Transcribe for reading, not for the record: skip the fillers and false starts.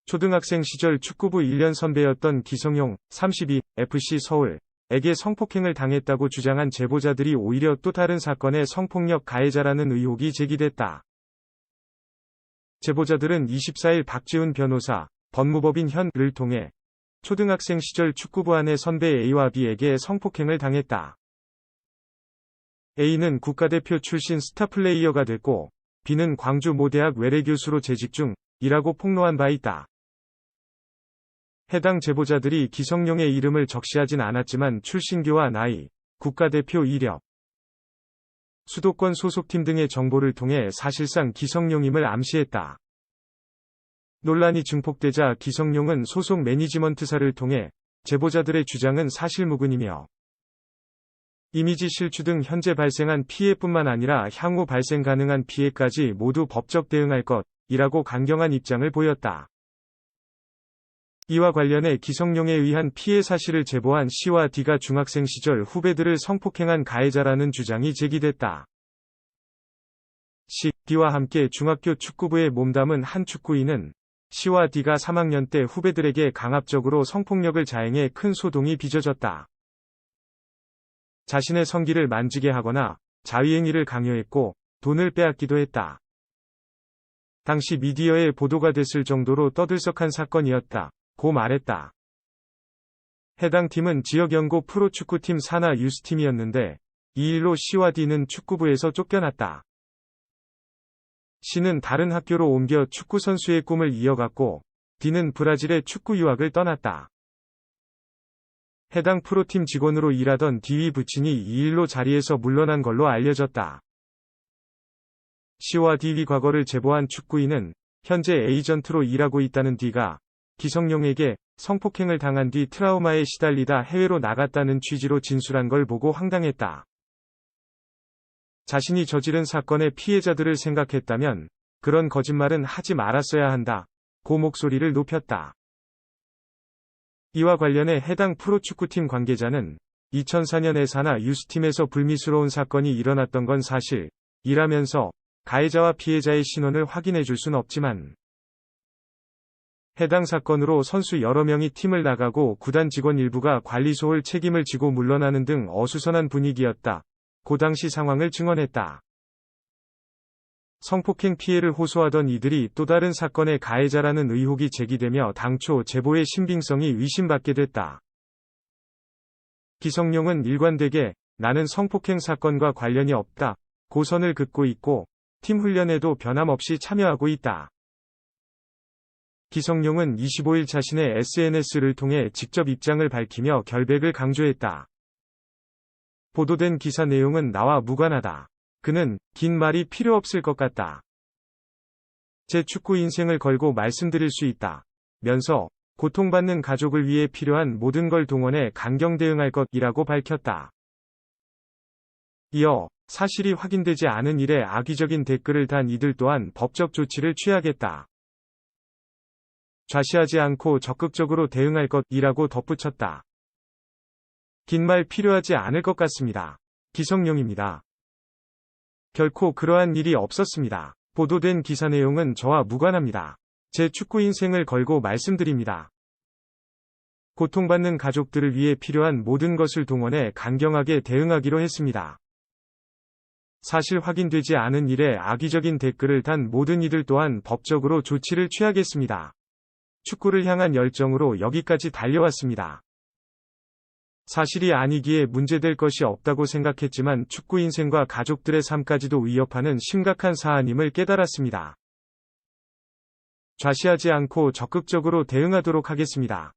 초등학생 시절 축구부 1년 선배였던 기성용, 32, FC 서울에게 성폭행을 당했다고 주장한 제보자들이 오히려 또 다른 사건의 성폭력 가해자라는 의혹이 제기됐다. 제보자들은 24일 박지훈 변호사, 법무법인 현을 통해 초등학생 시절 축구부 안의 선배 A와 B에게 성폭행을 당했다. A는 국가대표 출신 스타플레이어가 됐고 B는 광주 모 대학 외래교수로 재직 중이라고 폭로한 바 있다. 해당 제보자들이 기성용의 이름을 적시하진 않았지만 출신교와 나이, 국가대표 이력, 수도권 소속팀 등의 정보를 통해 사실상 기성용임을 암시했다. 논란이 증폭되자 기성용은 소속 매니지먼트사를 통해 제보자들의 주장은 사실무근이며 이미지 실추 등 현재 발생한 피해뿐만 아니라 향후 발생 가능한 피해까지 모두 법적 대응할 것이라고 강경한 입장을 보였다. 이와 관련해 기성용에 의한 피해 사실을 제보한 C와 D가 중학생 시절 후배들을 성폭행한 가해자라는 주장이 제기됐다. C, D와 함께 중학교 축구부에 몸담은 한 축구인은 C와 D가 3학년 때 후배들에게 강압적으로 성폭력을 자행해 큰 소동이 빚어졌다. 자신의 성기를 만지게 하거나 자위행위를 강요했고 돈을 빼앗기도 했다. 당시 미디어에 보도가 됐을 정도로 떠들썩한 사건이었다고 말했다. 해당 팀은 지역연고 프로축구팀 산하 유스팀이었는데 이 일로 C와 D는 축구부에서 쫓겨났다. C는 다른 학교로 옮겨 축구선수의 꿈을 이어갔고 D는 브라질에 축구 유학을 떠났다. 해당 프로팀 직원으로 일하던 D의 부친이 이 일로 자리에서 물러난 걸로 알려졌다. C와 D의 과거를 제보한 축구인은 현재 에이전트로 일하고 있다는 D가 기성용에게 성폭행을 당한 뒤 트라우마에 시달리다 해외로 나갔다는 취지로 진술한 걸 보고 황당했다. 자신이 저지른 사건의 피해자들을 생각했다면 그런 거짓말은 하지 말았어야 한다. 고 목소리를 높였다. 이와 관련해 해당 프로축구팀 관계자는 2004년에 산하 유스팀에서 불미스러운 사건이 일어났던 건 사실이라면서 가해자와 피해자의 신원을 확인해 줄 순 없지만 해당 사건으로 선수 여러 명이 팀을 나가고 구단 직원 일부가 관리 소홀 책임을 지고 물러나는 등 어수선한 분위기였다. 고 당시 상황을 증언했다. 성폭행 피해를 호소하던 이들이 또 다른 사건의 가해자라는 의혹이 제기되며 당초 제보의 신빙성이 의심받게 됐다. 기성용은 일관되게 나는 성폭행 사건과 관련이 없다. 고선을 긋고 있고 팀 훈련에도 변함없이 참여하고 있다. 기성용은 25일 자신의 SNS를 통해 직접 입장을 밝히며 결백을 강조했다. 보도된 기사 내용은 나와 무관하다. 그는 긴 말이 필요 없을 것 같다. 제 축구 인생을 걸고 말씀드릴 수 있다. 면서 고통받는 가족을 위해 필요한 모든 걸 동원해 강경 대응할 것이라고 밝혔다. 이어 사실이 확인되지 않은 일에 악의적인 댓글을 단 이들 또한 법적 조치를 취하겠다. 좌시하지 않고 적극적으로 대응할 것이라고 덧붙였다. 긴 말 필요하지 않을 것 같습니다. 기성용입니다. 결코 그러한 일이 없었습니다. 보도된 기사 내용은 저와 무관합니다. 제 축구 인생을 걸고 말씀드립니다. 고통받는 가족들을 위해 필요한 모든 것을 동원해 강경하게 대응하기로 했습니다. 사실 확인되지 않은 일에 악의적인 댓글을 단 모든 이들 또한 법적으로 조치를 취하겠습니다. 축구를 향한 열정으로 여기까지 달려왔습니다. 사실이 아니기에 문제될 것이 없다고 생각했지만 축구 인생과 가족들의 삶까지도 위협하는 심각한 사안임을 깨달았습니다. 좌시하지 않고 적극적으로 대응하도록 하겠습니다.